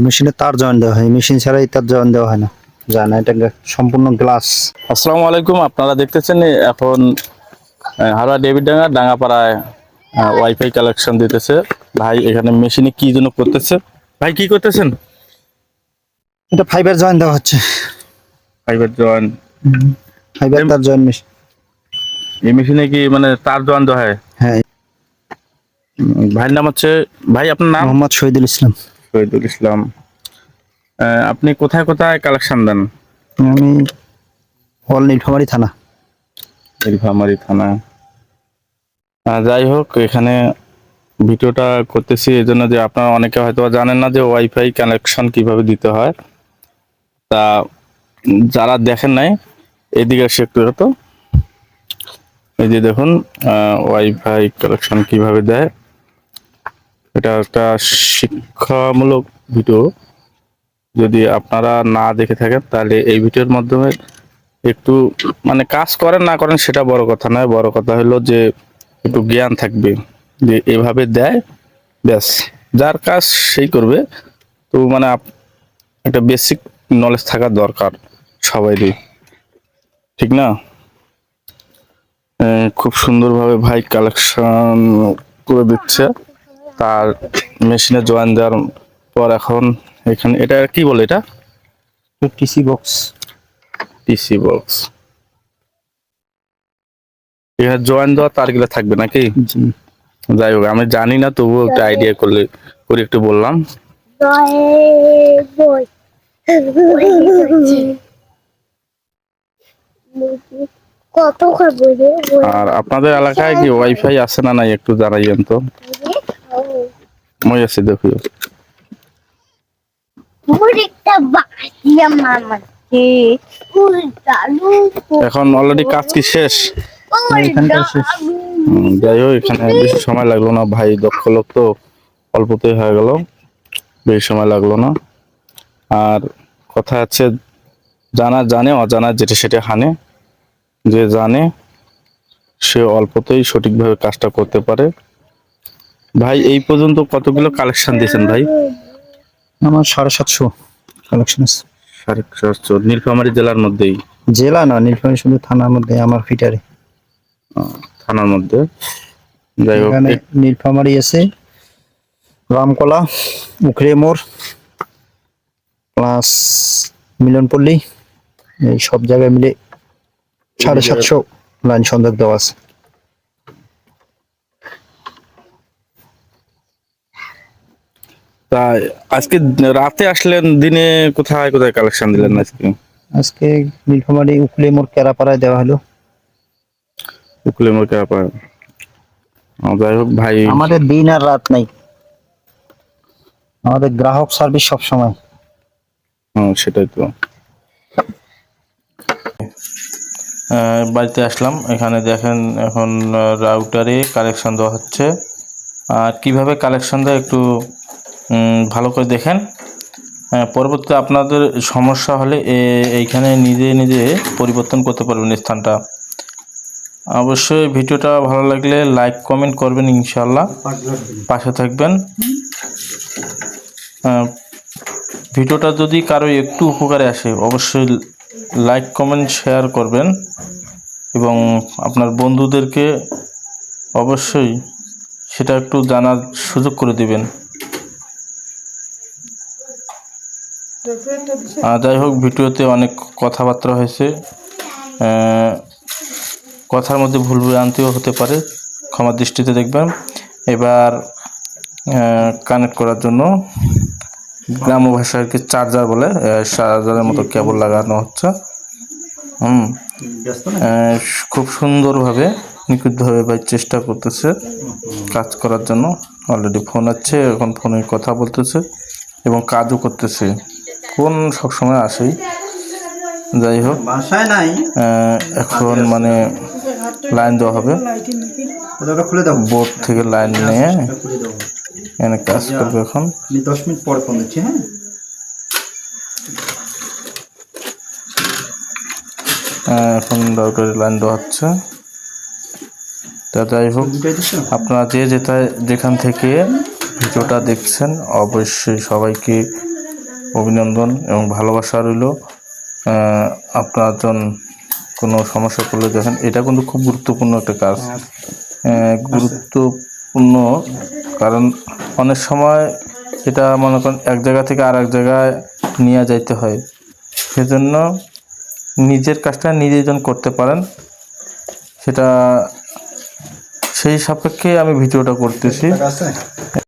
মেশিনে তার জয়েন দেওয়া হয়, মেশিন ছাড়াই তার জয়েন দেওয়া হয় না, যায় না, এটা সম্পূর্ণ গ্লাস। আসসালামু আলাইকুম। আপনারা দেখতেছেন এখন হাওড়া ডেভিডডাঙ্গা ডাঙ্গাপাড়ায় ওয়াইফাই কালেকশন দিতেছে ভাই। এখানে মেশিনে কি জন্য করতেছে ভাই, কি করতেছেন? এটা ফাইবার জয়েন দেওয়া হচ্ছে। Fibre join? ফাইবার তার জয়েন মেশিন। এই মেশিনে কি মানে তার জয়েন দেওয়া হয়? হ্যাঁ। ভাইয়ের নাম হচ্ছে, ভাই আপনার নাম? মোহাম্মদ শহীদুল ইসলাম। শহীদুল ইসলাম। আপনি কোথায় কোথায় কালেকশন দেন? আমি অল নীলফামারী থানা। নীলফামারী থানা। যাই হোক, এখানে ভিডিওটা করতেছি এই জন্য যে আপনারা অনেকে হয়তো জানেন না যে ওয়াইফাই কানেকশন কিভাবে দিতে হয়। তা যারা দেখেন নাই এদিকে এসে একটু হতো, এই যে দেখুন ওয়াইফাই কানেকশন কিভাবে দেয়। এটা একটা শিক্ষামূলক ভিডিও, যদি আপনারা না দেখে থাকেন তাহলে এই ভিডিওর মাধ্যমে একটু মানে কাজ করেন না করেন সেটা বড় কথা নয়, বড় কথা হলো যে একটু জ্ঞান থাকবে যে এভাবে দেয়, ব্যাস। যার কাজ সেই করবে। তো মানে একটা বেসিক নলেজ থাকা দরকার সবাইরই, ঠিক না? খুব সুন্দরভাবে ভাই কালেকশন করে দিচ্ছে তার মেশিনে জয়েন দেওয়ার পর। এখন এখানে এটা কি বলে, এটা টিসি বক্স। TC box. এখানে জয়েন দেওয়া তারগুলো থাকবে নাকি? জি। যাই হোক, আমি জানি না, তবুও একটা আইডিয়া করলে করে একটু বললাম। আর আপনাদের এলাকায় কি ওয়াইফাই আছে না নাই একটু জানাইয়েন তো। মই আছে দেখো। এখন অলরেডি কাজ কি শেষ? এখানকার শেষ। যাই হোক, এখানে বেশি সময় লাগলো না ভাই, দক্ষ লোক তো, অল্পতেই হয়ে গেল, বেশি সময় লাগলো না। আর কথা আছে, জানা জানে, অজানা যেটা সেটা হানে। যে জানে সে অল্পতেই সঠিকভাবে কাজটা করতে পারে। ভাই এই পর্যন্ত কতগুলো কালেকশন দিয়েছেন ভাই? আমার 750 কালেকশন আছে। 750 নীলফামারী জেলার মধ্যেই? জেলা না, নীলফামারী শুধু থানার মধ্যে আমার ফিটারে। থানার মধ্যে। যাই হোক, এখানে নীলফামারী আছে, রামকলা, উখড়ে মোড় প্লাস মিলনপল্লী, এই সব জায়গায় মিলে 750 লাইন সংযোগ দেওয়া আছে। তা আজকে রাতে আসলেন, দিনে কোথায় কোথায় কালেকশন দিলেন আজকে? আজকে নীলফামারী উখড়ে মোড় কেরাপাড়ায় দেওয়া হলো। উকলে মোড় পায়। যাই হোক ভাই, আমাদের দিন আর রাত নাই, আমাদের গ্রাহক সার্ভিস সব সময়। সেটাই তো। বাড়িতে আসলাম, এখানে দেখেন এখন রাউটারে কালেকশন দেওয়া হচ্ছে। আর কিভাবে কালেকশন দেয় একটু ভালো করে দেখেন। পরবর্তীতে আপনাদের সমস্যা হলে এইখানে নিজে নিজে পরিবর্তন করতে পারবেন স্থানটা। অবশ্যই ভিডিওটা ভালো লাগলে লাইক কমেন্ট করবেন, ইনশাল্লাহ পাশে থাকবেন। ভিডিওটা যদি কারো একটু উপকারে আসে অবশ্যই লাইক কমেন্ট শেয়ার করবেন এবং আপনার বন্ধুদেরকে অবশ্যই সেটা একটু জানার সুযোগ করে দিবেন। যাই হোক, ভিডিওতে অনেক কথাবার্তা হয়েছে, কথার মধ্যে ভুল ভ্রান্তিও হতে পারে, ক্ষমা দৃষ্টিতে দেখবেন। এবার কানেক্ট করার জন্য গ্রাম্য ভাষায় কি চার্জার বলে, চার্জারের মতো কেবল লাগানো হচ্ছে। খুব সুন্দরভাবে নিখুঁতভাবে ভাই চেষ্টা করতেছে কাজ করার জন্য। অলরেডি ফোন আছে, এখন ফোনে কথা বলতেছে এবং কাজও করতেছে। ফোন সবসময় আসেই। যাই হোক, এখন মানে লাইন দেওয়া হবে, বোর্ড থেকে লাইন নিয়ে এখানে কাজ করবে। এখন 10 মিনিট পর ফোন দিচ্ছি। এখন রাউটারে লাইন দেওয়া হচ্ছে। তা যাই হোক, আপনারা যেখান থেকে ভিডিওটা দেখছেন অবশ্যই সবাইকে অভিনন্দন এবং ভালোবাসা রইল। আপনার কোনো সমস্যা পড়লে দেখেন, এটা কিন্তু খুব গুরুত্বপূর্ণ একটা কাজ। গুরুত্বপূর্ণ কারণ অনেক সময় এটা মনে করেন এক জায়গা থেকে আর এক জায়গায় নিয়ে যাইতে হয়, সেজন্য নিজের কাজটা নিজেই যেন করতে পারেন, সেটা সেই সাপেক্ষে আমি ভিডিওটা করতেছি।